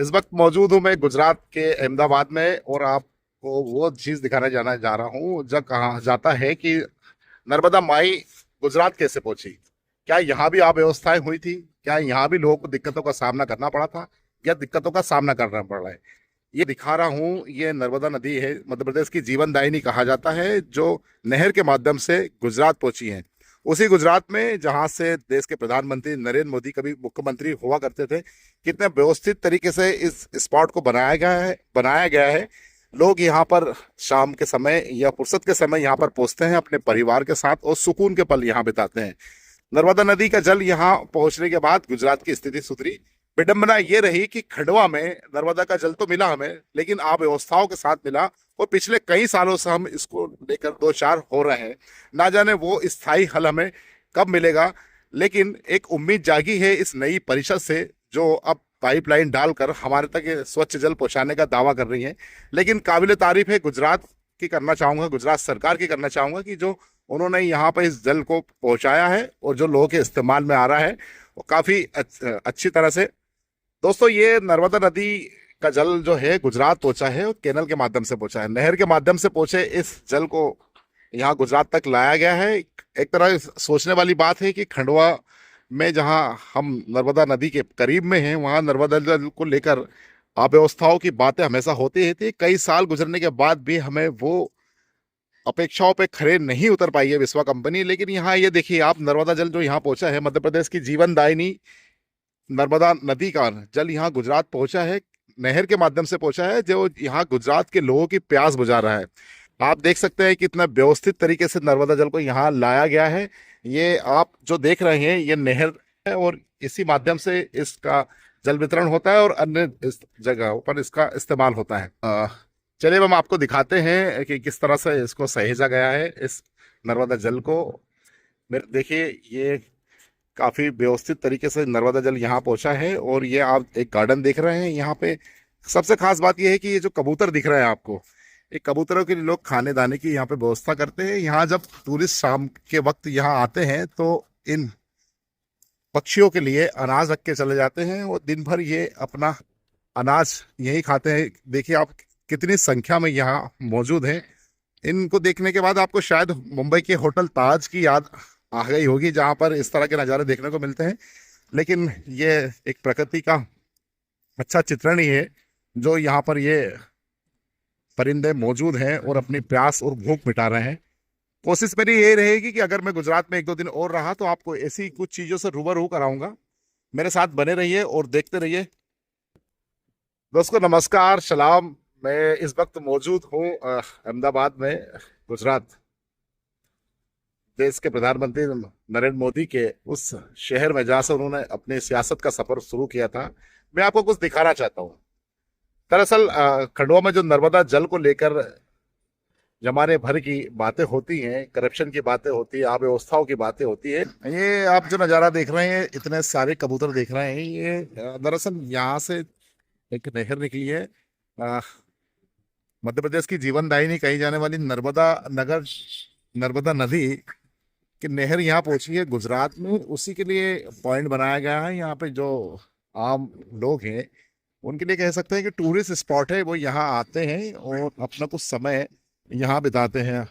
इस वक्त मौजूद हूँ मैं गुजरात के अहमदाबाद में, और आपको वो चीज दिखाने जाना जा रहा हूँ जब कहा जाता है कि नर्मदा माई गुजरात कैसे पहुंची। क्या यहाँ भी अव्यवस्थाएं हुई थी? क्या यहाँ भी लोगों को दिक्कतों का सामना करना पड़ा था, या दिक्कतों का सामना करना पड़ रहा है? ये दिखा रहा हूँ, ये नर्मदा नदी है, मध्य प्रदेश की जीवन दायिनी कहा जाता है, जो नहर के माध्यम से गुजरात पहुंची है। उसी गुजरात में जहां से देश के प्रधानमंत्री नरेंद्र मोदी कभी मुख्यमंत्री हुआ करते थे। कितने व्यवस्थित तरीके से इस स्पॉट को बनाया गया है। लोग यहाँ पर शाम के समय या फुर्सत के समय यहाँ पर पहुंचते हैं अपने परिवार के साथ, और सुकून के पल यहाँ बिताते हैं। नर्मदा नदी का जल यहाँ पहुंचने के बाद गुजरात की स्थिति सुधरी। विडंबना ये रही कि खंडवा में नर्मदा का जल तो मिला हमें, लेकिन अव्यवस्थाओं के साथ मिला, और पिछले कई सालों से हम इसको लेकर दो चार हो रहे हैं। ना जाने वो स्थायी हल हमें कब मिलेगा। लेकिन एक उम्मीद जागी है इस नई परिषद से, जो अब पाइपलाइन डालकर हमारे तक ये स्वच्छ जल पहुंचाने का दावा कर रही है। लेकिन काबिले तारीफ है गुजरात की करना चाहूंगा, गुजरात सरकार की करना चाहूंगा, कि जो उन्होंने यहाँ पर इस जल को पहुंचाया है और जो लोगों के इस्तेमाल में आ रहा है वो काफी अच्छी तरह से। दोस्तों, ये नर्मदा नदी का जल जो है गुजरात पहुंचा है, और कैनल के माध्यम से पहुंचा है, नहर के माध्यम से पहुंचे इस जल को यहाँ गुजरात तक लाया गया है। एक तरह सोचने वाली बात है कि खंडवा में जहाँ हम नर्मदा नदी के करीब में हैं, वहाँ नर्मदा जल को लेकर अव्यवस्थाओं की बातें हमेशा होती रहती है। कई साल गुजरने के बाद भी हमें वो अपेक्षाओं पे खरे नहीं उतर पाई है विश्वा कंपनी। लेकिन यहाँ ये देखिए आप, नर्मदा जल जो यहाँ पहुंचा है, मध्य प्रदेश की जीवन दायिनी नर्मदा नदी का जल यहाँ गुजरात पहुंचा है, नहर के माध्यम से पहुंचा है, जो यहाँ गुजरात के लोगों की प्यास बुझा रहा है। आप देख सकते हैं कि कितना व्यवस्थित तरीके से नर्मदा जल को यहाँ लाया गया है। ये आप जो देख रहे हैं ये नहर है, और इसी माध्यम से इसका जल वितरण होता है, और अन्य इस जगहों पर इसका इस्तेमाल होता है। चलिए अब हम आपको दिखाते हैं कि किस तरह से इसको सहेजा गया है, इस नर्मदा जल को। मेरे देखिए, ये काफी व्यवस्थित तरीके से नर्मदा जल यहाँ पहुंचा है। और ये आप एक गार्डन देख रहे हैं यहाँ पे। सबसे खास बात यह है कि ये जो कबूतर दिख रहा है आपको, ये कबूतरों के लिए लोग खाने दाने की यहाँ पे व्यवस्था करते हैं। यहाँ जब टूरिस्ट शाम के वक्त यहाँ आते हैं तो इन पक्षियों के लिए अनाज रख के चले जाते हैं, और दिन भर ये अपना अनाज यही खाते हैं। देखिए आप कितनी संख्या में यहाँ मौजूद हैं। इनको देखने के बाद आपको शायद मुंबई के होटल ताज की याद आ गई होगी, जहाँ पर इस तरह के नज़ारे देखने को मिलते हैं। लेकिन ये एक प्रकृति का अच्छा चित्रण ही है, जो यहाँ पर ये परिंदे मौजूद हैं और अपनी प्यास और भूख मिटा रहे हैं। कोशिश मेरी यही रहेगी कि अगर मैं गुजरात में एक दो दिन और रहा तो आपको ऐसी कुछ चीज़ों से रूबरू कराऊंगा। मेरे साथ बने रहिए और देखते रहिए। दोस्तों नमस्कार, सलाम। मैं इस वक्त मौजूद हूँ अहमदाबाद में, गुजरात। देश के प्रधानमंत्री नरेंद्र मोदी के उस शहर में जहाँ से उन्होंने अपने सियासत का सफर शुरू किया था। मैं आपको कुछ दिखाना चाहता हूँ। दरअसल खंडवा में जो नर्मदा जल को लेकर जमाने भर की बातें होती हैं, करप्शन की बातें होती है, अव्यवस्थाओं की बातें होती है। ये आप जो नज़ारा देख रहे हैं, इतने सारे कबूतर देख रहे हैं, ये दरअसल यहाँ से एक नहर निकली है। अ, मध्य प्रदेश की जीवन दायिनी कही जाने वाली नर्मदा नदी कि नहर यहाँ पहुंची है गुजरात में। उसी के लिए पॉइंट बनाया गया है। यहाँ पे जो आम लोग हैं उनके लिए कह सकते हैं कि टूरिस्ट स्पॉट है, वो यहाँ आते हैं और अपना कुछ समय यहाँ बिताते हैं।